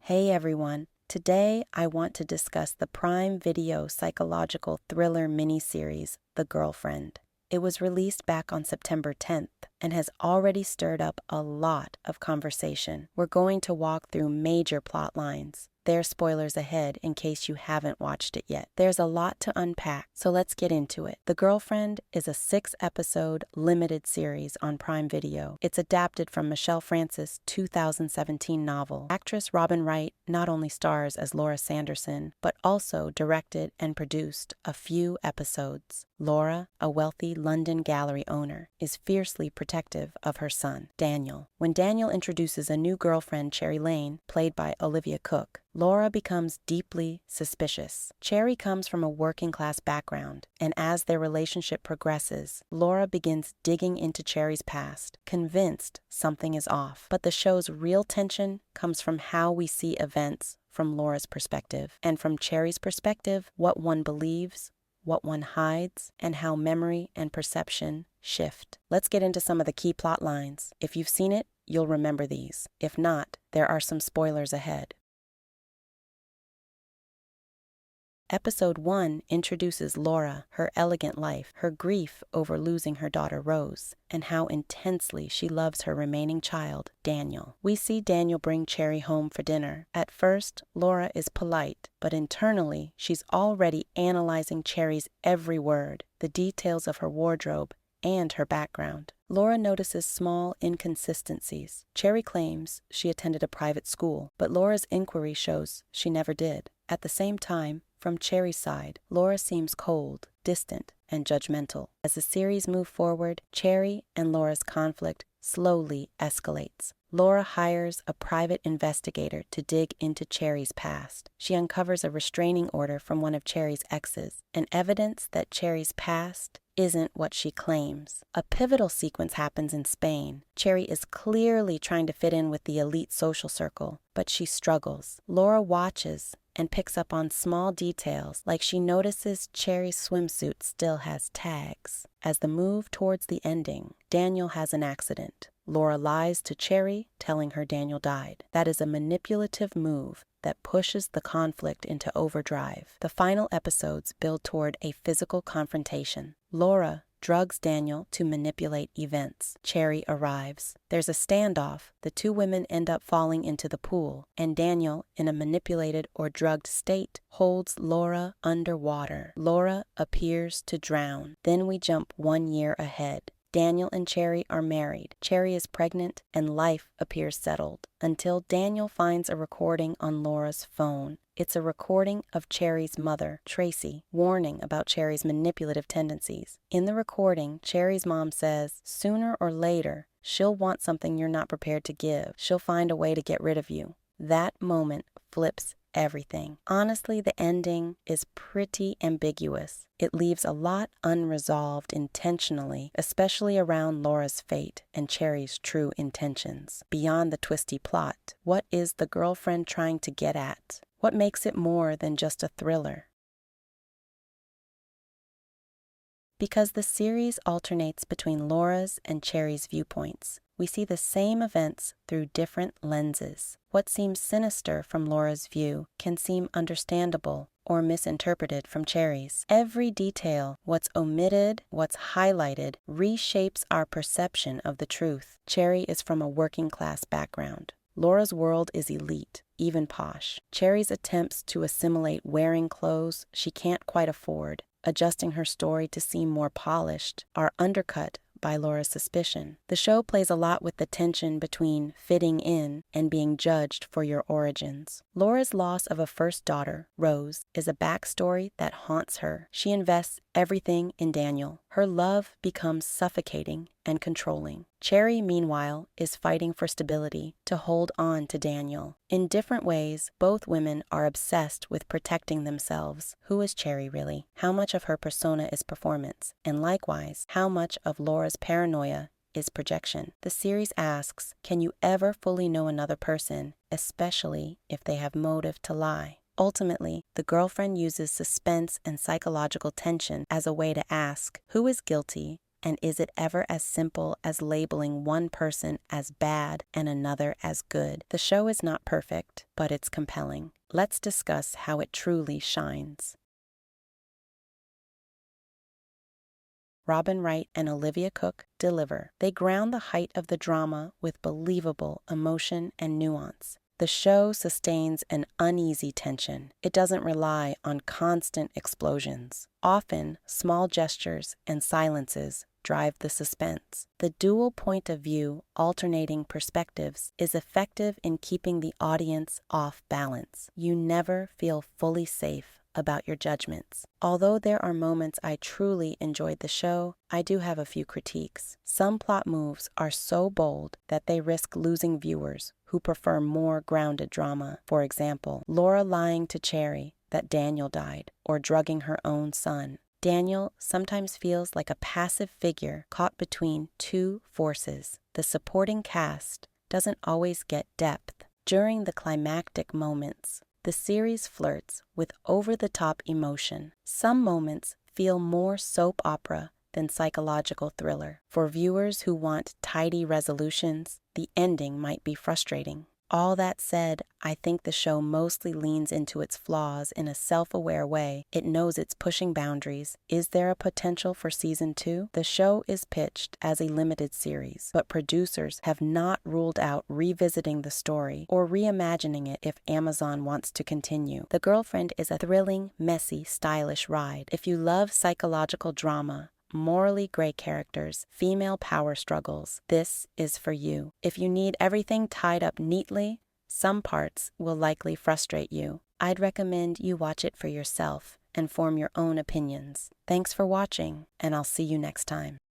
Hey everyone, today I want to discuss the Prime Video psychological thriller miniseries, The Girlfriend. It was released back on September 10th and has already stirred up a lot of conversation. We're going to walk through major plot lines. There's spoilers ahead in case you haven't watched it yet. There's a lot to unpack, so let's get into it. The Girlfriend is a 6-episode limited series on Prime Video. It's adapted from Michelle Francis' 2017 novel. Actress Robin Wright not only stars as Laura Sanderson, but also directed and produced a few episodes. Laura, a wealthy London gallery owner, is fiercely protective of her son, Daniel. When Daniel introduces a new girlfriend, Cherry Lane, played by Olivia Cooke, Laura becomes deeply suspicious. Cherry comes from a working-class background, and as their relationship progresses, Laura begins digging into Cherry's past, convinced something is off. But the show's real tension comes from how we see events from Laura's perspective, and from Cherry's perspective, what one believes, what one hides, and how memory and perception shift. Let's get into some of the key plot lines. If you've seen it, you'll remember these. If not, there are some spoilers ahead. Episode 1 introduces Laura, her elegant life, her grief over losing her daughter Rose, and how intensely she loves her remaining child, Daniel. We see Daniel bring Cherry home for dinner. At first, Laura is polite, but internally, she's already analyzing Cherry's every word, the details of her wardrobe, and her background. Laura notices small inconsistencies. Cherry claims she attended a private school, but Laura's inquiry shows she never did. At the same time, from Cherry's side, Laura seems cold, distant, and judgmental. As the series moves forward, Cherry and Laura's conflict slowly escalates. Laura hires a private investigator to dig into Cherry's past. She uncovers a restraining order from one of Cherry's exes, and evidence that Cherry's past isn't what she claims. A pivotal sequence happens in Spain. Cherry is clearly trying to fit in with the elite social circle, but she struggles. Laura watches and picks up on small details, like she notices Cherry's swimsuit still has tags. As the move towards the ending, Daniel has an accident. Laura lies to Cherry, telling her Daniel died. That is a manipulative move that pushes the conflict into overdrive. The final episodes build toward a physical confrontation. Laura drugs Daniel to manipulate events. Cherry arrives. There's a standoff. The two women end up falling into the pool, and Daniel, in a manipulated or drugged state, holds Laura underwater. Laura appears to drown. Then we jump 1 year ahead. Daniel and Cherry are married. Cherry is pregnant, and life appears settled, until Daniel finds a recording on Laura's phone. It's a recording of Cherry's mother, Tracy, warning about Cherry's manipulative tendencies. In the recording, Cherry's mom says, "Sooner or later, she'll want something you're not prepared to give. She'll find a way to get rid of you." That moment flips everything. Honestly, the ending is pretty ambiguous. It leaves a lot unresolved intentionally, especially around Laura's fate and Cherry's true intentions. Beyond the twisty plot, what is The Girlfriend trying to get at? What makes it more than just a thriller? Because the series alternates between Laura's and Cherry's viewpoints, we see the same events through different lenses. What seems sinister from Laura's view can seem understandable or misinterpreted from Cherry's. Every detail, what's omitted, what's highlighted, reshapes our perception of the truth. Cherry is from a working-class background. Laura's world is elite, even posh. Cherry's attempts to assimilate wearing clothes she can't quite afford, adjusting her story to seem more polished, are undercut by Laura's suspicion. The show plays a lot with the tension between fitting in and being judged for your origins. Laura's loss of a first daughter, Rose, is a backstory that haunts her. She invests everything in Daniel. Her love becomes suffocating and controlling. Cherry, meanwhile, is fighting for stability to hold on to Daniel. In different ways, both women are obsessed with protecting themselves. Who is Cherry really? How much of her persona is performance? And likewise, how much of Laura's paranoia is projection? The series asks, can you ever fully know another person, especially if they have motive to lie? Ultimately, The Girlfriend uses suspense and psychological tension as a way to ask, who is guilty And is it ever as simple as labeling one person as bad and another as good? The show is not perfect, but it's compelling. Let's discuss how it truly shines. Robin Wright and Olivia Cooke deliver. They ground the height of the drama with believable emotion and nuance. The show sustains an uneasy tension. It doesn't rely on constant explosions. Often, small gestures and silences drive the suspense. The dual point of view, alternating perspectives, is effective in keeping the audience off balance. You never feel fully safe about your judgments. Although there are moments I truly enjoyed the show, I do have a few critiques. Some plot moves are so bold that they risk losing viewers who prefer more grounded drama. For example, Laura lying to Cherry that Daniel died, or drugging her own son. Daniel sometimes feels like a passive figure caught between two forces. The supporting cast doesn't always get depth. During the climactic moments, the series flirts with over-the-top emotion. Some moments feel more soap opera than psychological thriller. For viewers who want tidy resolutions, the ending might be frustrating. All that said, I think the show mostly leans into its flaws in a self-aware way. It knows it's pushing boundaries. Is there a potential for season 2? The show is pitched as a limited series, but producers have not ruled out revisiting the story or reimagining it if Amazon wants to continue. The Girlfriend is a thrilling, messy, stylish ride. If you love psychological drama, morally gray characters, female power struggles, this is for you. If you need everything tied up neatly, some parts will likely frustrate you. I'd recommend you watch it for yourself and form your own opinions. Thanks for watching, and I'll see you next time.